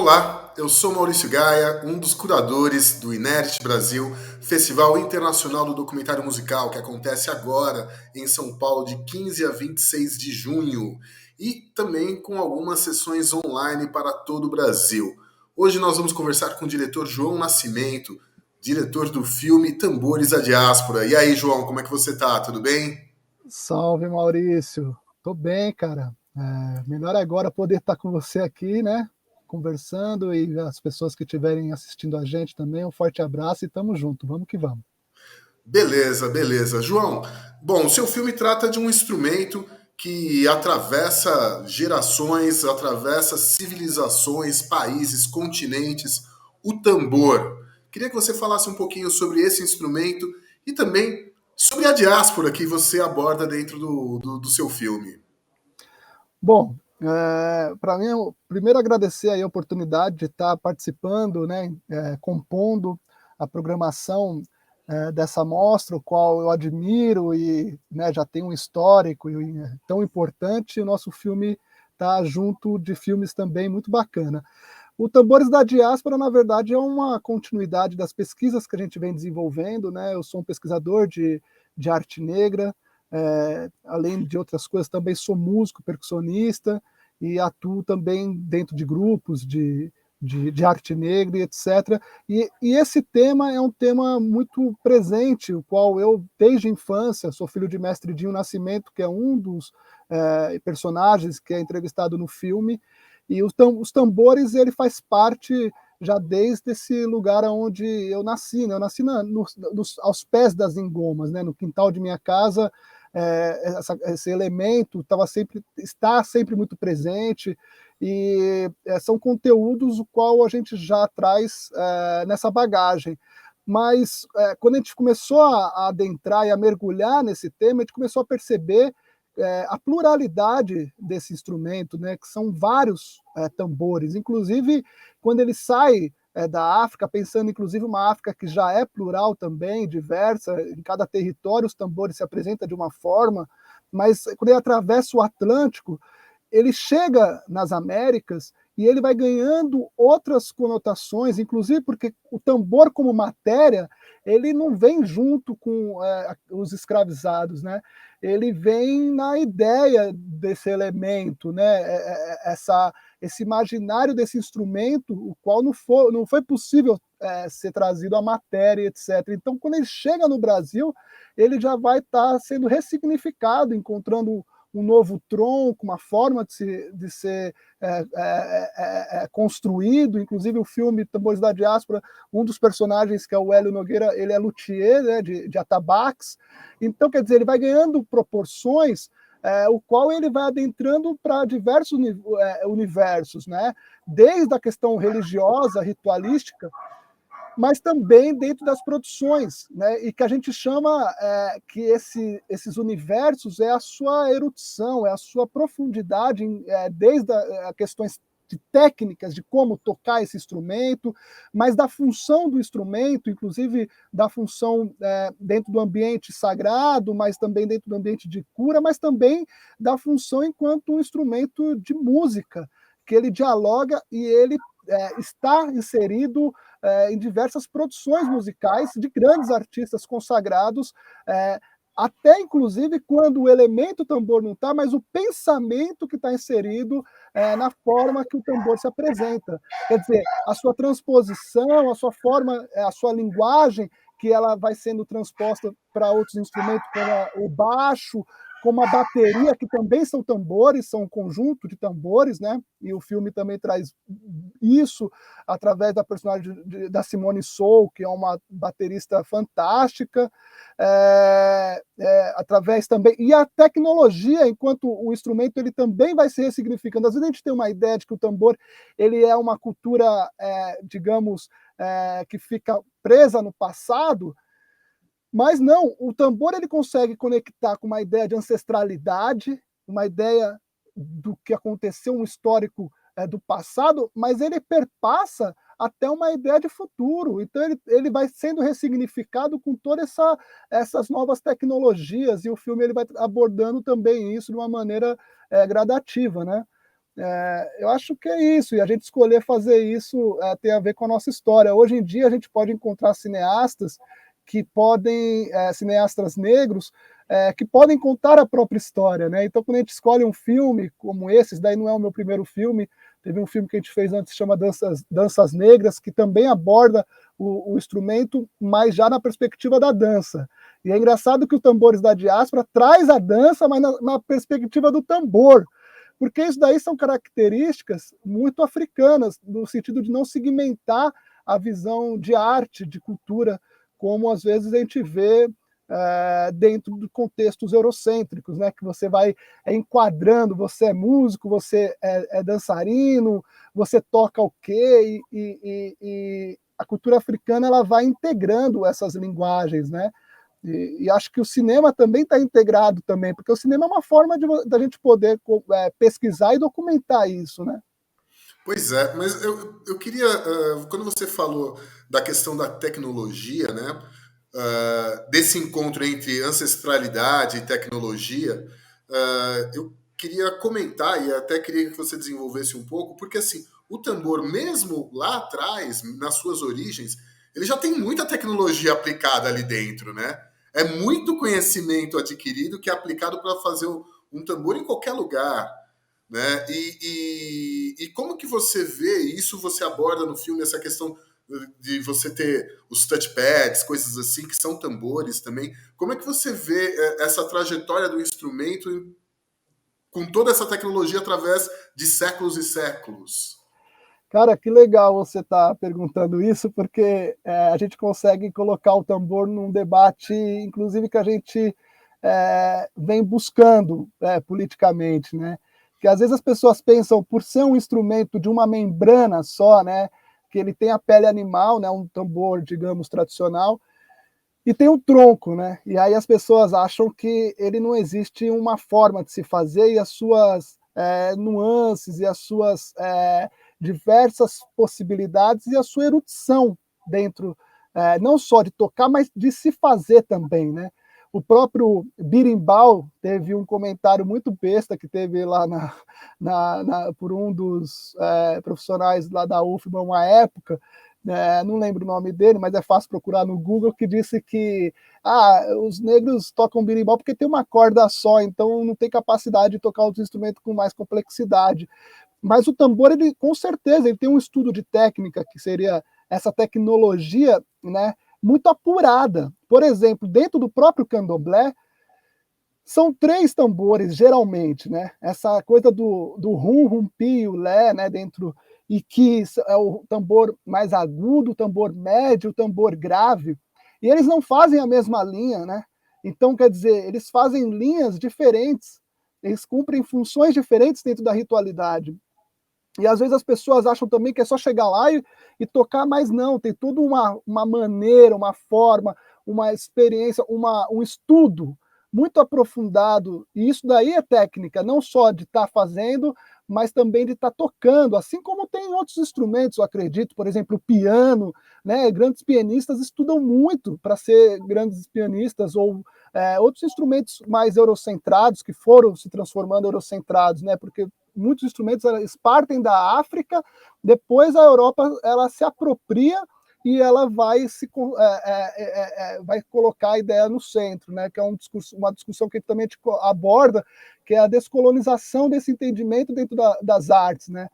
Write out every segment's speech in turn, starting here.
Olá, eu sou Maurício Gaia, um dos curadores do Inert Brasil, Festival Internacional do Documentário Musical, que acontece agora em São Paulo, de 15 a 26 de junho, e também com algumas sessões online para todo o Brasil. Hoje nós vamos conversar com o diretor João Nascimento, diretor do filme Tambores da Diáspora. E aí, João, como é que você tá? Tudo bem? Salve, Maurício. Tô bem, cara. Melhor agora poder estar com você aqui, né? Conversando e as pessoas que estiverem assistindo a gente também, um forte abraço e tamo junto. Vamos que vamos. Beleza, beleza. João, bom, o seu filme trata de um instrumento que atravessa gerações, atravessa civilizações, países, continentes, o tambor. Queria que você falasse um pouquinho sobre esse instrumento e também sobre a diáspora que você aborda dentro do seu filme. Bom, para mim, primeiro agradecer aí a oportunidade de estar participando, né? Compondo a programação dessa mostra, o qual eu admiro e, né, já tem um histórico e tão importante. O nosso filme está junto de filmes também muito bacana. O Tambores da Diáspora, na verdade, é uma continuidade das pesquisas que a gente vem desenvolvendo, né? Eu sou um pesquisador de arte negra, além de outras coisas, também sou músico, percussionista, e atuo também dentro de grupos de arte negra e etc. E esse tema é um tema muito presente, o qual eu, desde a infância, sou filho de Mestre Dinho Nascimento, que é um dos personagens que é entrevistado no filme, e os tambores, ele faz parte já desde esse lugar onde eu nasci, né? Eu nasci aos pés das engomas, né? No quintal de minha casa, esse elemento está sempre muito presente, e são conteúdos o qual a gente já traz nessa bagagem. Mas quando a gente começou a adentrar e a mergulhar nesse tema, a gente começou a perceber a pluralidade desse instrumento, né, que são vários tambores, inclusive quando ele sai da África, pensando inclusive uma África que já é plural também, diversa, em cada território os tambores se apresentam de uma forma, mas quando ele atravessa o Atlântico, ele chega nas Américas e ele vai ganhando outras conotações, inclusive porque o tambor como matéria, ele não vem junto com os escravizados, né? Ele vem na ideia desse elemento, né? Esse imaginário desse instrumento, o qual não foi possível ser trazido à matéria, etc. Então, quando ele chega no Brasil, ele já vai estar sendo ressignificado, encontrando um novo tronco, uma forma de ser construído. Inclusive o filme Tambores da Diáspora, um dos personagens, que é o Hélio Nogueira, ele é luthier, né, de atabaques. Então, quer dizer, ele vai ganhando proporções, o qual ele vai adentrando para diversos universos, né? Desde a questão religiosa, ritualística, mas também dentro das produções, né? E que a gente chama que esses universos é a sua erudição, é a sua profundidade, desde a questões de técnicas de como tocar esse instrumento, mas da função do instrumento, inclusive da função dentro do ambiente sagrado, mas também dentro do ambiente de cura, mas também da função enquanto um instrumento de música, que ele dialoga e ele está inserido em diversas produções musicais de grandes artistas consagrados, até inclusive quando o elemento tambor não está, mas o pensamento que está inserido na forma que o tambor se apresenta. Quer dizer, a sua transposição, a sua forma, a sua linguagem, que ela vai sendo transposta para outros instrumentos, como o baixo, como a bateria, que também são tambores, são um conjunto de tambores, né? E o filme também traz isso através da personagem da Simone Sou, que é uma baterista fantástica, através também, e a tecnologia, enquanto o instrumento, ele também vai se ressignificando. Às vezes a gente tem uma ideia de que o tambor, ele é uma cultura, digamos, que fica presa no passado, mas não, o tambor, ele consegue conectar com uma ideia de ancestralidade, uma ideia do que aconteceu, um histórico do passado, mas ele perpassa até uma ideia de futuro. Então ele vai sendo ressignificado com todas essas novas tecnologias, e o filme ele vai abordando também isso de uma maneira gradativa, né? Eu acho que é isso, e a gente escolher fazer isso tem a ver com a nossa história. Hoje em dia a gente pode encontrar cineastas que podem, cineastas negros, que podem contar a própria história, né? Então, quando a gente escolhe um filme como esse, daí não é o meu primeiro filme, teve um filme que a gente fez antes que chama Danças Negras, que também aborda o instrumento, mas já na perspectiva da dança. E é engraçado que o Tambores da Diáspora traz a dança, mas na perspectiva do tambor, porque isso daí são características muito africanas, no sentido de não segmentar a visão de arte, de cultura, como às vezes a gente vê dentro de contextos eurocêntricos, né? Que você vai enquadrando, você é músico, você é dançarino, você toca o quê, e a cultura africana ela vai integrando essas linguagens, né? E acho que o cinema também está integrado também, porque o cinema é uma forma da gente poder pesquisar e documentar isso, né? Pois é, mas eu queria, quando você falou da questão da tecnologia, né, desse encontro entre ancestralidade e tecnologia, eu queria comentar e até queria que você desenvolvesse um pouco, porque assim, o tambor, mesmo lá atrás, nas suas origens, ele já tem muita tecnologia aplicada ali dentro, né? É muito conhecimento adquirido que é aplicado para fazer um tambor em qualquer lugar, né? E como que você vê isso? Você aborda no filme essa questão de você ter os touchpads, coisas assim, que são tambores também. Como é que você vê essa trajetória do instrumento com toda essa tecnologia através de séculos e séculos? Cara, que legal você estar perguntando isso, porque a gente consegue colocar o tambor num debate, inclusive, que a gente vem buscando politicamente, né? Que às vezes as pessoas pensam, por ser um instrumento de uma membrana só, né? Que ele tem a pele animal, né? Um tambor, digamos, tradicional, e tem um tronco, né? E aí as pessoas acham que ele não existe uma forma de se fazer, e as suas nuances e as suas diversas possibilidades e a sua erudição dentro, não só de tocar, mas de se fazer também, né? O próprio Birimbau teve um comentário muito besta que teve lá por um dos profissionais lá da UFBA uma época, não lembro o nome dele, mas é fácil procurar no Google, que disse que os negros tocam berimbau porque tem uma corda só, então não tem capacidade de tocar outros instrumentos com mais complexidade. Mas o tambor, ele com certeza, ele tem um estudo de técnica, que seria essa tecnologia, né, muito apurada. Por exemplo, dentro do próprio candomblé, são 3 tambores, geralmente, né? Essa coisa do rum, rumpi e o lé, né? Dentro, e que é o tambor mais agudo, o tambor médio, o tambor grave. E eles não fazem a mesma linha, né? Então, quer dizer, eles fazem linhas diferentes, eles cumprem funções diferentes dentro da ritualidade. E às vezes as pessoas acham também que é só chegar lá e tocar, mas não, tem toda uma maneira, uma forma, uma experiência, um estudo muito aprofundado, e isso daí é técnica, não só de estar fazendo, mas também de estar tocando, assim como tem outros instrumentos, eu acredito, por exemplo, o piano, né? Grandes pianistas estudam muito para ser grandes pianistas, ou outros instrumentos mais eurocentrados, que foram se transformando eurocentrados, né? Porque muitos instrumentos eles partem da África, depois a Europa ela se apropria e ela vai vai colocar a ideia no centro, né? Que é uma discussão que também a gente aborda, que é a descolonização desse entendimento dentro das artes, né?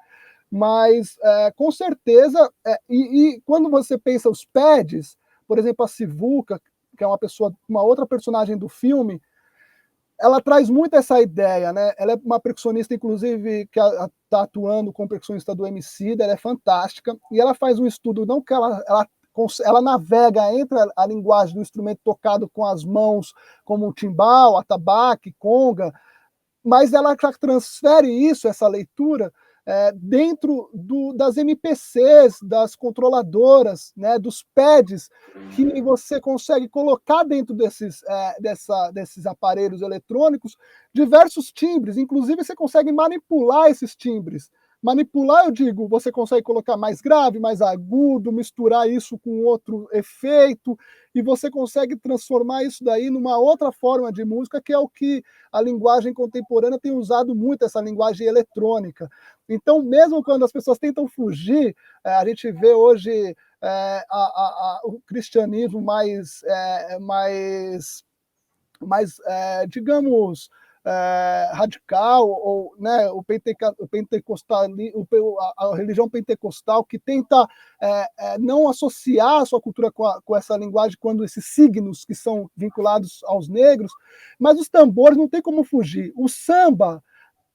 Mas com certeza, e quando você pensa os pads, por exemplo, a Sivuca, que é uma outra personagem do filme, ela traz muito essa ideia, né? Ela é uma percussionista, inclusive, que está atuando como percussionista do Emicida, ela é fantástica, e ela faz um estudo, não que ela navega entre a linguagem do instrumento tocado com as mãos, como o timbal, atabaque, conga, mas ela já transfere isso, essa leitura, dentro das MPCs, das controladoras, né, dos pads, que você consegue colocar dentro desses aparelhos eletrônicos diversos timbres, inclusive você consegue manipular esses timbres, Manipular, eu digo, você consegue colocar mais grave, mais agudo, misturar isso com outro efeito, e você consegue transformar isso daí numa outra forma de música, que é o que a linguagem contemporânea tem usado muito, essa linguagem eletrônica. Então, mesmo quando as pessoas tentam fugir, a gente vê hoje o cristianismo mais digamos, radical, ou né, o pentecostal, a religião pentecostal, que tenta não associar a sua cultura com essa linguagem, quando esses signos que são vinculados aos negros, mas os tambores não tem como fugir. O samba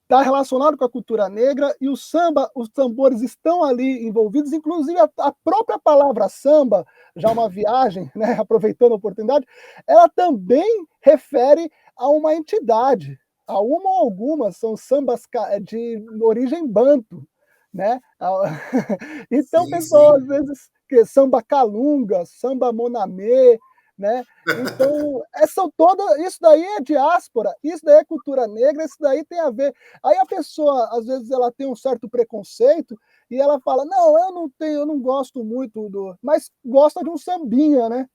está relacionado com a cultura negra, e o samba, os tambores estão ali envolvidos, inclusive a própria palavra samba, já uma viagem, né, aproveitando a oportunidade, ela também refere a uma entidade. A uma ou algumas são sambas de origem banto, né? Então, Sim, pessoal, às sim. vezes, que samba calunga, samba monamê, né? Então, isso daí é diáspora, isso daí é cultura negra, isso daí tem a ver. Aí a pessoa, às vezes, ela tem um certo preconceito e ela fala: não, eu não gosto muito do. Mas gosta de um sambinha, né?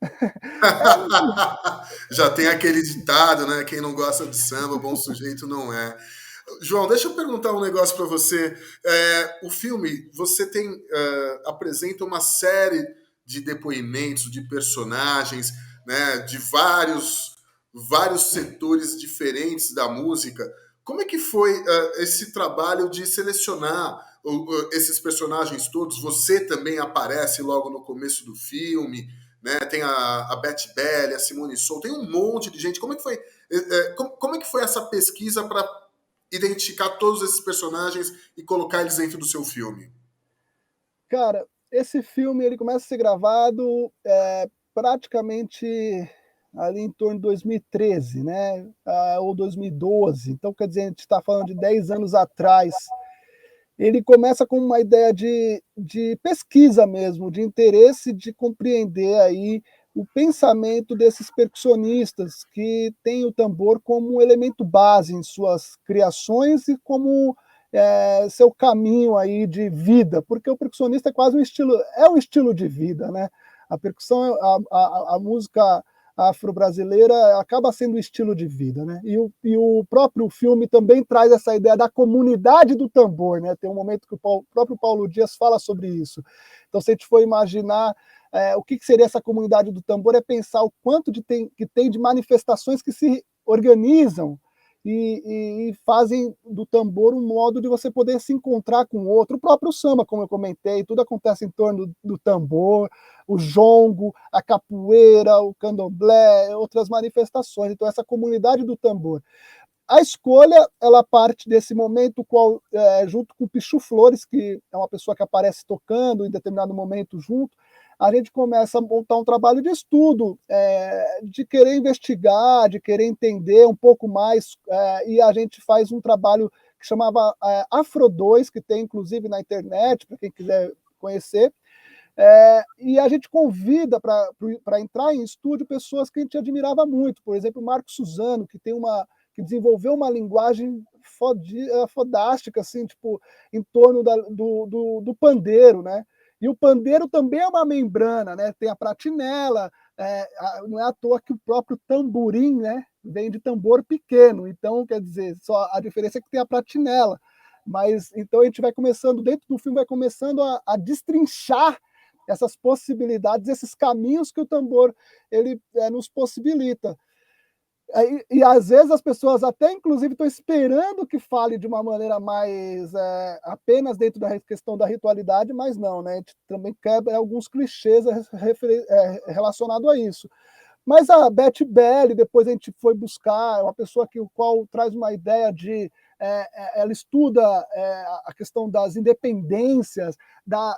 Já tem aquele ditado, né? Quem não gosta de samba, bom sujeito não é. João, deixa eu perguntar um negócio para você. O filme, você apresenta uma série de depoimentos de personagens, né, de vários setores diferentes da música. Como é que foi esse trabalho de selecionar esses personagens todos? Você também aparece logo no começo do filme, né? Tem a Beth Belly, a Simone Sou, tem um monte de gente. Como é que foi? Como é que foi essa pesquisa para identificar todos esses personagens e colocar eles dentro do seu filme? Cara, esse filme ele começa a ser gravado praticamente ali em torno de 2013, né? Ou 2012. Então, quer dizer, a gente está falando de 10 anos atrás. Ele começa com uma ideia de pesquisa mesmo, de interesse de compreender aí o pensamento desses percussionistas que têm o tambor como um elemento base em suas criações e como seu caminho aí de vida, porque o percussionista é quase um estilo de vida, né? A percussão, a música afro-brasileira acaba sendo um estilo de vida, né? E o próprio filme também traz essa ideia da comunidade do tambor, né? Tem um momento que o próprio Paulo Dias fala sobre isso. Então, se a gente for imaginar o que seria essa comunidade do tambor, é pensar o quanto que tem de manifestações que se organizam e fazem do tambor um modo de você poder se encontrar com o outro. O próprio samba, como eu comentei, tudo acontece em torno do tambor, o jongo, a capoeira, o candomblé, outras manifestações. Então, essa comunidade do tambor. A escolha, ela parte desse momento, junto com o Pichu Flores, que é uma pessoa que aparece tocando em determinado momento junto, a gente começa a montar um trabalho de estudo, de querer investigar, de querer entender um pouco mais, e a gente faz um trabalho que chamava Afro 2, que tem inclusive na internet, para quem quiser conhecer, e a gente convida para entrar em estúdio pessoas que a gente admirava muito, por exemplo, o Marco Suzano, que desenvolveu uma linguagem fodástica, assim, tipo, em torno do pandeiro, né? E o pandeiro também é uma membrana, né? Tem a pratinela, não é à toa que o próprio tamborim, né, vem de tambor pequeno. Então, quer dizer, só a diferença é que tem a pratinela. Mas então a gente vai começando, dentro do filme, vai começando a destrinchar essas possibilidades, esses caminhos que o tambor ele nos possibilita. E às vezes as pessoas até, inclusive, estão esperando que fale de uma maneira mais apenas dentro da questão da ritualidade, mas não, né? A gente também quebra alguns clichês relacionados a isso. Mas a Beth Belly, depois a gente foi buscar, é uma pessoa o qual traz uma ideia de. Ela estuda a questão das independências,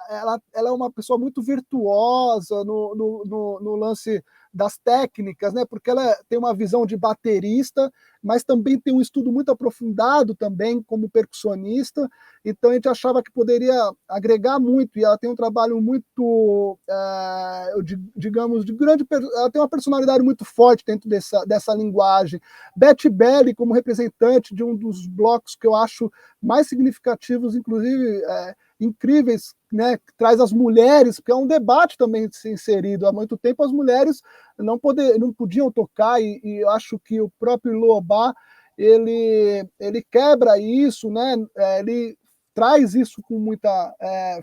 ela é uma pessoa muito virtuosa no lance das técnicas, né? Porque ela tem uma visão de baterista, mas também tem um estudo muito aprofundado também como percussionista. Então a gente achava que poderia agregar muito, e ela tem um trabalho muito, digamos, de grande. Ela tem uma personalidade muito forte dentro dessa linguagem. Beth Belly, como representante de um dos blocos que eu acho mais significativos, inclusive incríveis, né, que traz as mulheres, porque é um debate também inserido. Há muito tempo as mulheres não podiam tocar, e eu acho que o próprio Lobá, ele quebra isso, né, ele traz isso com muita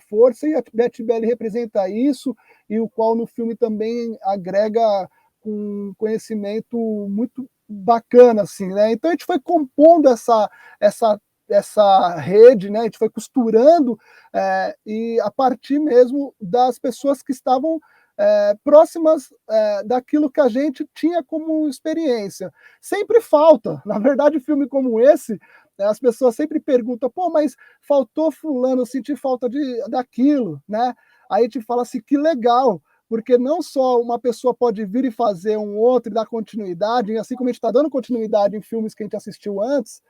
força, e a Beth Belly representa isso, e o qual no filme também agrega um conhecimento muito bacana, assim, né? Então a gente foi compondo essa rede, né? A gente foi costurando, e a partir mesmo das pessoas que estavam próximas daquilo que a gente tinha como experiência. Sempre falta, na verdade, filme como esse, as pessoas sempre perguntam, pô, mas faltou fulano, eu senti falta daquilo, né? Aí a gente fala assim, que legal, porque não só uma pessoa pode vir e fazer um outro e dar continuidade, assim como a gente está dando continuidade em filmes que a gente assistiu antes,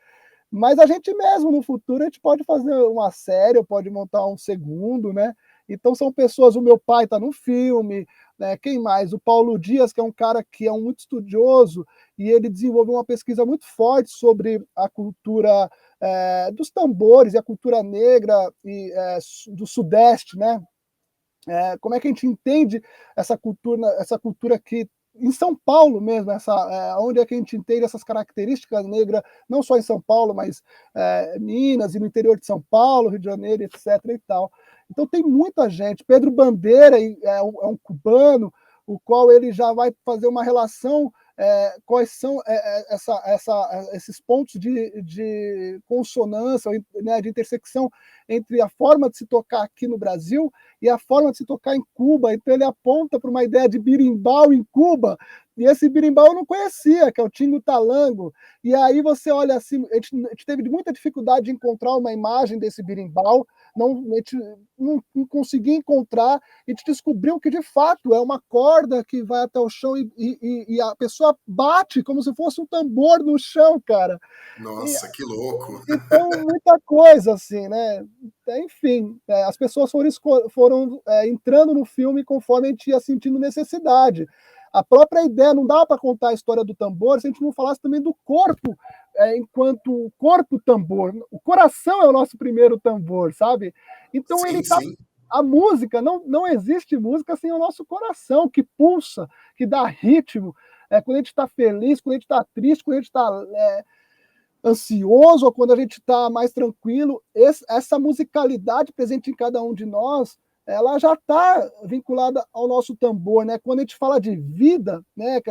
mas a gente mesmo, no futuro, a gente pode fazer uma série, ou pode montar um segundo, né? Então são pessoas, o meu pai está no filme, né? Quem mais? O Paulo Dias, que é um cara que é muito estudioso, e ele desenvolveu uma pesquisa muito forte sobre a cultura dos tambores e a cultura negra do Sudeste, né? Como é que a gente entende essa cultura que em São Paulo mesmo, onde é que a gente entende essas características negras, não só em São Paulo, mas Minas e no interior de São Paulo, Rio de Janeiro, etc. e tal. Então tem muita gente. Pedro Bandeira é um cubano, o qual ele já vai fazer uma relação, quais são esses pontos de consonância, né, de intersecção entre a forma de se tocar aqui no Brasil e a forma de se tocar em Cuba. Então ele aponta para uma ideia de birimbau em Cuba, e esse birimbau eu não conhecia, que é o Tingo Talango. E aí você olha assim, a gente teve muita dificuldade de encontrar uma imagem desse birimbau, a gente não conseguia encontrar, a gente descobriu que de fato é uma corda que vai até o chão, e a pessoa bate como se fosse um tambor no chão, cara. E, Nossa, que louco! então, muita coisa, assim, né? Enfim, as pessoas foram entrando no filme conforme a gente ia sentindo necessidade. A própria ideia, não dá para contar a história do tambor se a gente não falasse também do corpo, enquanto corpo tambor. O coração é o nosso primeiro tambor, sabe? Então Sim, ele tá. sim. A música, não existe música sem o nosso coração, que pulsa, que dá ritmo. Quando a gente está feliz, quando a gente está triste, quando a gente está ansioso, ou quando a gente está mais tranquilo, essa musicalidade presente em cada um de nós, ela já está vinculada ao nosso tambor, né? Quando a gente fala de vida, né? Que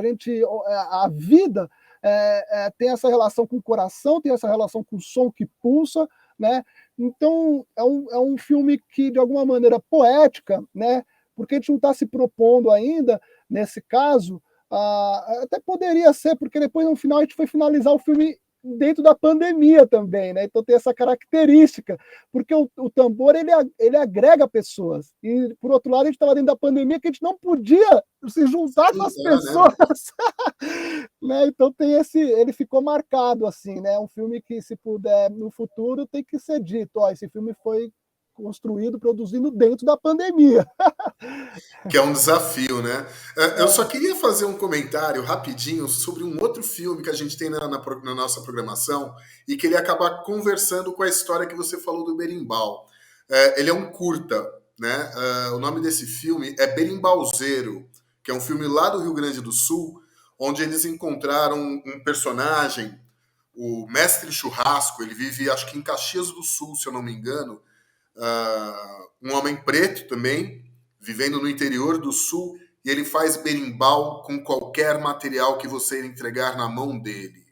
a vida tem essa relação com o coração, tem essa relação com o som que pulsa, né? Então é um filme que de alguma maneira poética, né? Porque a gente não está se propondo ainda nesse caso. Até poderia ser, porque depois no final a gente foi finalizar o filme dentro da pandemia também, né? Então tem essa característica, porque o tambor ele agrega pessoas, e por outro lado a gente estava dentro da pandemia que a gente não podia se juntar com as Juntar, né? pessoas, né? Então ele ficou marcado assim, né? Um filme que, se puder no futuro, tem que ser dito, ó, esse filme foi construído, produzido dentro da pandemia. Que é um desafio, né? Eu só queria fazer um comentário rapidinho sobre um outro filme que a gente tem na nossa programação e queria acabar conversando com a história que você falou do Berimbau. Ele é um curta, né? O nome desse filme é Berimbauzeiro, que é um filme lá do Rio Grande do Sul, onde eles encontraram um personagem, o Mestre Churrasco. Ele vive, acho que em Caxias do Sul, se eu não me engano. Um homem preto também, vivendo no interior do sul, e ele faz berimbau com qualquer material que você entregar na mão dele.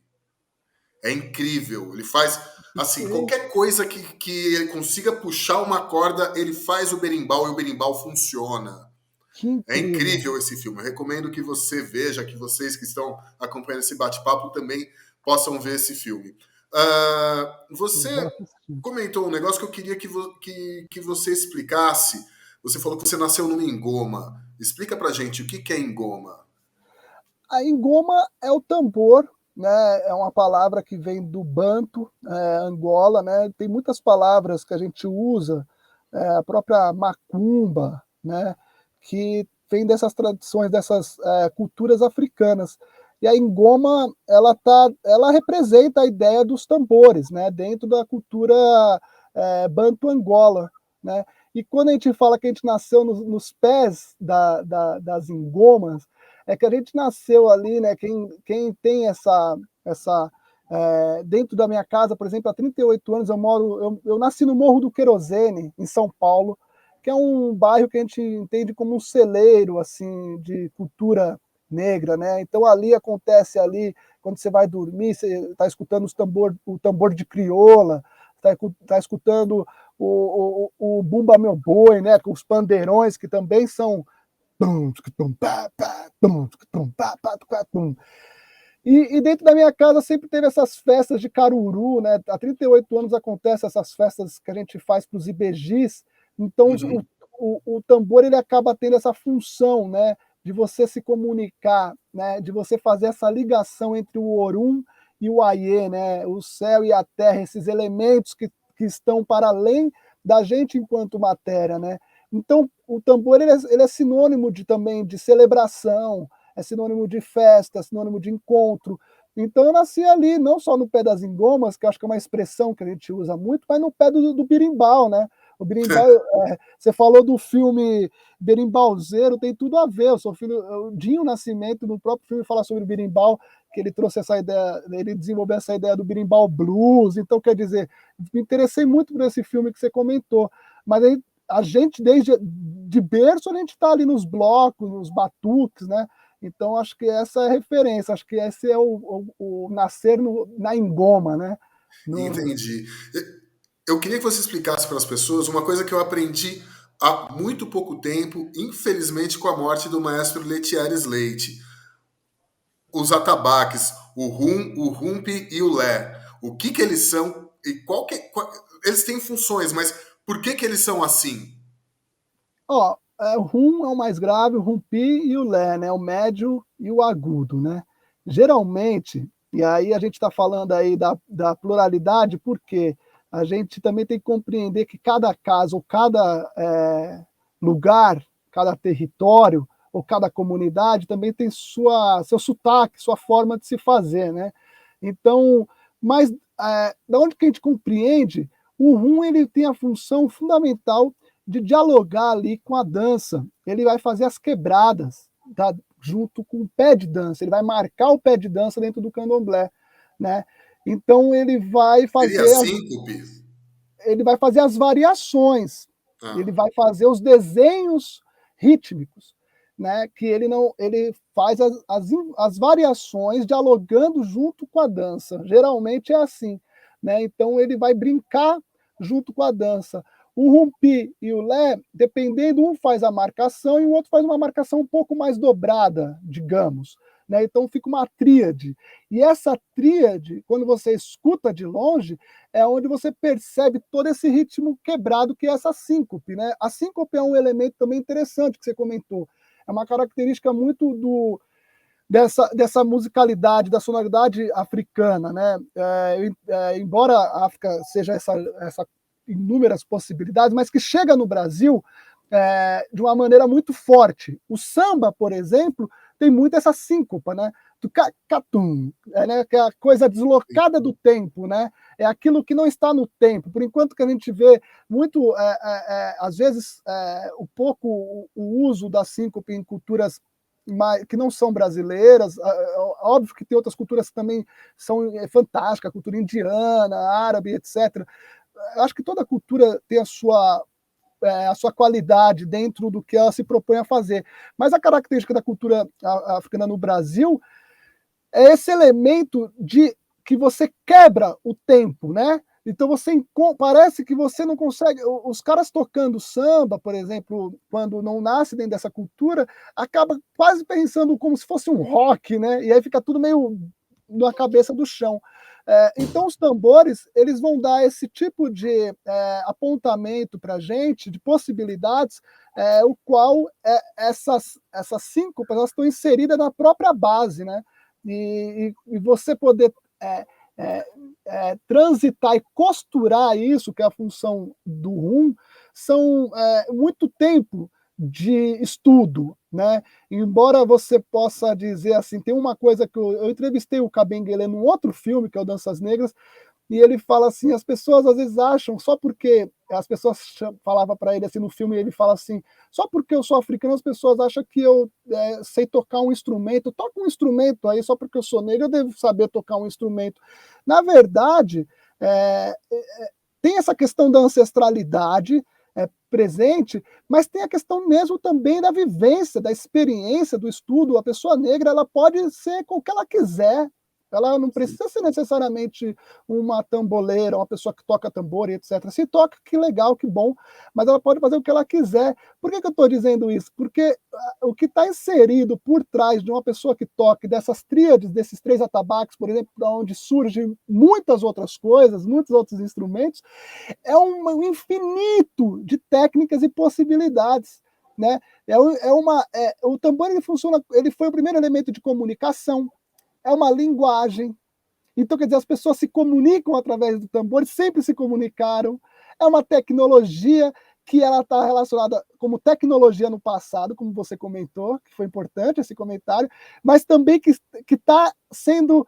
É incrível. Ele faz, assim, qualquer coisa que ele consiga puxar uma corda, ele faz o berimbau e o berimbau funciona. Que É incrível. incrível esse filme. Eu recomendo que você veja, que vocês que estão acompanhando esse bate-papo também possam ver esse filme. Eu Você vou assistir. comentou um negócio que eu queria que você explicasse. Você falou que você nasceu no Engoma. Explica pra gente o que é Engoma. A ingoma é o tambor, né? É uma palavra que vem do Banto, Angola, né? Tem muitas palavras que a gente usa, a própria macumba, né? Que vem dessas tradições, dessas culturas africanas. E a ingoma, ela representa a ideia dos tambores, né? Dentro da cultura Banto Angola, né? E quando a gente fala que a gente nasceu nos pés das ingomas, é que a gente nasceu ali, né? Quem tem dentro da minha casa, por exemplo, há 38 anos eu nasci no Morro do Querosene, em São Paulo, que é um bairro que a gente entende como um celeiro assim de cultura negra, né? Então ali acontece ali quando você vai dormir, você está escutando o tambor de crioula, está escutando o Bumba Meu Boi, né? Com os pandeirões que também são e dentro da minha casa sempre teve essas festas de caruru, né? Há 38 anos acontecem essas festas que a gente faz para os IBGs. Então Uhum. o tambor ele acaba tendo essa função, né? De você se comunicar, né? De você fazer essa ligação entre o Orum e o Aie, né? O céu e a terra, esses elementos que estão para além da gente enquanto matéria, né? Então, o tambor ele é sinônimo também de celebração, é sinônimo de festa, é sinônimo de encontro. Então, eu nasci ali, não só no pé das engomas, que eu acho que é uma expressão que a gente usa muito, mas no pé do berimbau, né? O berimbau, você falou do filme Berimbauzeiro, tem tudo a ver. Eu sou filho, o Dinho Nascimento, no próprio filme, fala sobre o berimbau, que ele trouxe essa ideia, ele desenvolveu essa ideia do berimbau blues. Então, quer dizer, me interessei muito por esse filme que você comentou. Mas aí a gente, desde de berço, a gente está ali nos blocos, nos batuques, né? Então, acho que essa é a referência, acho que esse é o nascer na engoma, né? No... Entendi. Eu queria que você explicasse para as pessoas uma coisa que eu aprendi há muito pouco tempo, infelizmente com a morte do maestro Letieres Leite. Os atabaques, o rump e o lé. O que eles são e eles têm funções, mas por que eles são assim? Ó, o rum é o mais grave, o rumpi e o lé, né? O médio e o agudo, né? Geralmente, e aí a gente está falando aí da pluralidade, porque a gente também tem que compreender que cada casa ou cada lugar, cada território ou cada comunidade também tem seu sotaque, sua forma de se fazer, né? Então, mas da onde que a gente compreende, o rum ele tem a função fundamental de dialogar ali com a dança. Ele vai fazer as quebradas, tá? Junto com o pé de dança. Ele vai marcar o pé de dança dentro do candomblé, né? Então Seria síncope? ele vai fazer as variações. Ele Ah. vai fazer os desenhos rítmicos, né? Que ele faz as variações dialogando junto com a dança. Geralmente é assim, né? Então ele vai brincar junto com a dança. O rumpi e o lé, dependendo, um faz a marcação e o outro faz uma marcação um pouco mais dobrada, digamos. Né? Então fica uma tríade. E essa tríade, quando você escuta de longe, é onde você percebe todo esse ritmo quebrado que é essa síncope. Né? A síncope é um elemento também interessante que você comentou. É uma característica muito dessa musicalidade, da sonoridade africana. Né? Embora a África seja essa inúmeras possibilidades, mas que chega no Brasil de uma maneira muito forte. O samba, por exemplo, tem muito essa síncopa, né? Do catum, né? Que é a coisa deslocada do tempo, né? É aquilo que não está no tempo. Por enquanto que a gente vê muito, às vezes, o uso da síncope em culturas que não são brasileiras, óbvio que tem outras culturas que também são fantásticas, a cultura indiana, árabe, etc. Eu acho que toda cultura tem a sua qualidade dentro do que ela se propõe a fazer. Mas a característica da cultura africana no Brasil é esse elemento de que você quebra o tempo, né? Então parece que você não consegue. Os caras tocando samba, por exemplo, quando não nasce dentro dessa cultura, acaba quase pensando como se fosse um rock, né? E aí fica tudo meio na cabeça do chão. Então, os tambores, eles vão dar esse tipo de apontamento para a gente, de possibilidades, o qual essas síncopas elas estão inseridas na própria base, né? E você poder transitar e costurar isso, que é a função do rum, são muito tempo de estudo, né? Embora você possa dizer assim, tem uma coisa que eu entrevistei o Kabengele num outro filme, que é o Danças Negras, e ele fala assim, as pessoas às vezes acham, só porque as pessoas falavam para ele assim no filme, ele fala assim, só porque eu sou africano, as pessoas acham que eu sei tocar um instrumento, toco um instrumento aí, só porque eu sou negro, eu devo saber tocar um instrumento. Na verdade, tem essa questão da ancestralidade presente, mas tem a questão mesmo também da vivência, da experiência, do estudo. A pessoa negra ela pode ser com o que ela quiser. Ela não precisa ser necessariamente uma tamboleira, uma pessoa que toca tambor e etc. Se toca, que legal, que bom, mas ela pode fazer o que ela quiser. Por que eu estou dizendo isso? Porque o que está inserido por trás de uma pessoa que toque dessas tríades, desses 3 atabaques, por exemplo, da onde surgem muitas outras coisas, muitos outros instrumentos, é um infinito de técnicas e possibilidades, né? O tambor ele funciona, ele foi o primeiro elemento de comunicação, é uma linguagem. Então, quer dizer, as pessoas se comunicam através do tambor, sempre se comunicaram. É uma tecnologia que ela está relacionada como tecnologia no passado, como você comentou, que foi importante esse comentário, mas também que está sendo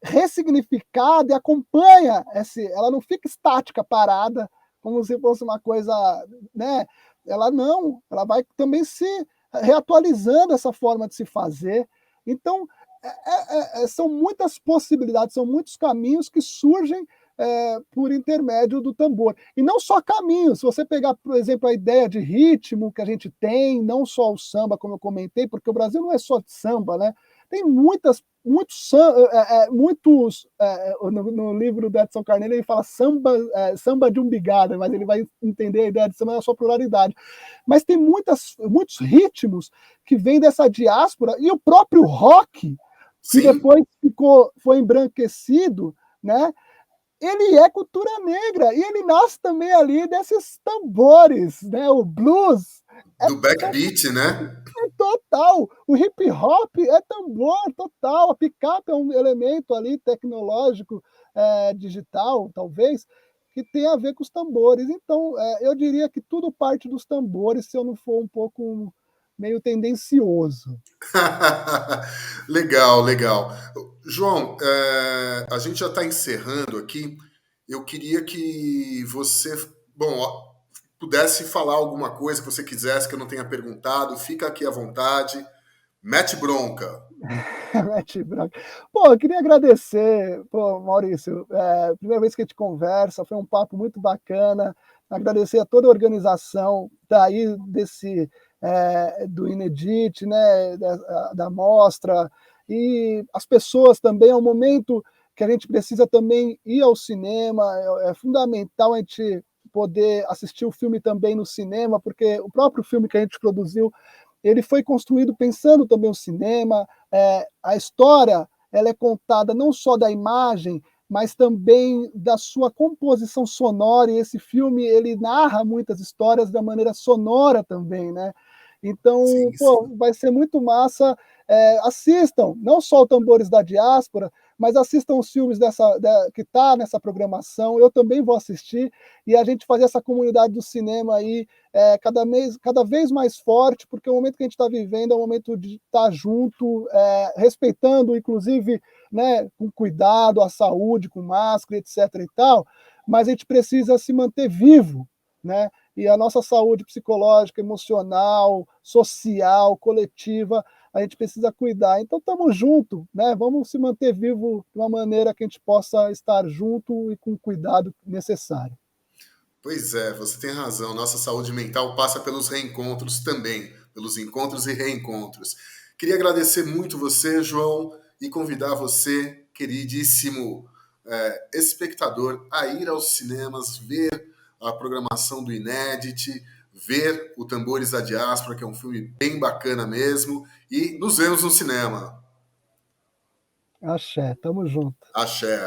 ressignificada e acompanha, ela não fica estática, parada, como se fosse uma coisa, né? Ela vai também se reatualizando essa forma de se fazer. Então, são muitas possibilidades, são muitos caminhos que surgem por intermédio do tambor. E não só caminhos, se você pegar, por exemplo, a ideia de ritmo que a gente tem, não só o samba, como eu comentei, porque o Brasil não é só de samba, né? Tem muitos no livro do Edson Carneiro ele fala samba de umbigada, mas ele vai entender a ideia de samba na sua pluralidade. Mas tem muitos ritmos que vêm dessa diáspora, e o próprio rock, que Sim, depois foi embranquecido, né? Ele é cultura negra e ele nasce também ali desses tambores, né? O blues é, do backbeat, né? total, o hip hop é tambor total, a picape é um elemento ali tecnológico, digital, talvez, que tem a ver com os tambores. Então, eu diria que tudo parte dos tambores, se eu não for um pouco meio tendencioso. Legal, legal. João, a gente já está encerrando aqui. Eu queria que você, bom, ó, pudesse falar alguma coisa que você quisesse que eu não tenha perguntado. Fica aqui à vontade. Mete bronca. Mete branca. Pô, eu queria agradecer, pô, Maurício, primeira vez que a gente conversa, foi um papo muito bacana. Agradecer a toda a organização daí do Inedit, né, da mostra, e as pessoas também. É um momento que a gente precisa também ir ao cinema. É fundamental a gente poder assistir o filme também no cinema, porque o próprio filme que a gente produziu ele foi construído pensando também o cinema. A história ela é contada não só da imagem, mas também da sua composição sonora, e esse filme ele narra muitas histórias da maneira sonora também, né? Então, Sim, pô, sim. vai ser muito massa. Assistam, não só o Tambores da Diáspora, mas assistam os filmes que está nessa programação. Eu também vou assistir, e a gente fazer essa comunidade do cinema aí cada vez mais forte, porque o momento que a gente está vivendo é um momento de estar junto, respeitando, inclusive, né, com cuidado, a saúde, com máscara, etc. e tal, mas a gente precisa se manter vivo, né? E a nossa saúde psicológica, emocional, social, coletiva, a gente precisa cuidar. Então, estamos juntos, né? Vamos se manter vivo de uma maneira que a gente possa estar junto e com o cuidado necessário. Pois é, você tem razão. Nossa saúde mental passa pelos reencontros também, pelos encontros e reencontros. Queria agradecer muito você, João, e convidar você, queridíssimo espectador, a ir aos cinemas, ver a programação do Inédit, ver o Tambores da Diáspora, que é um filme bem bacana mesmo, e nos vemos no cinema. Axé, tamo junto. Axé.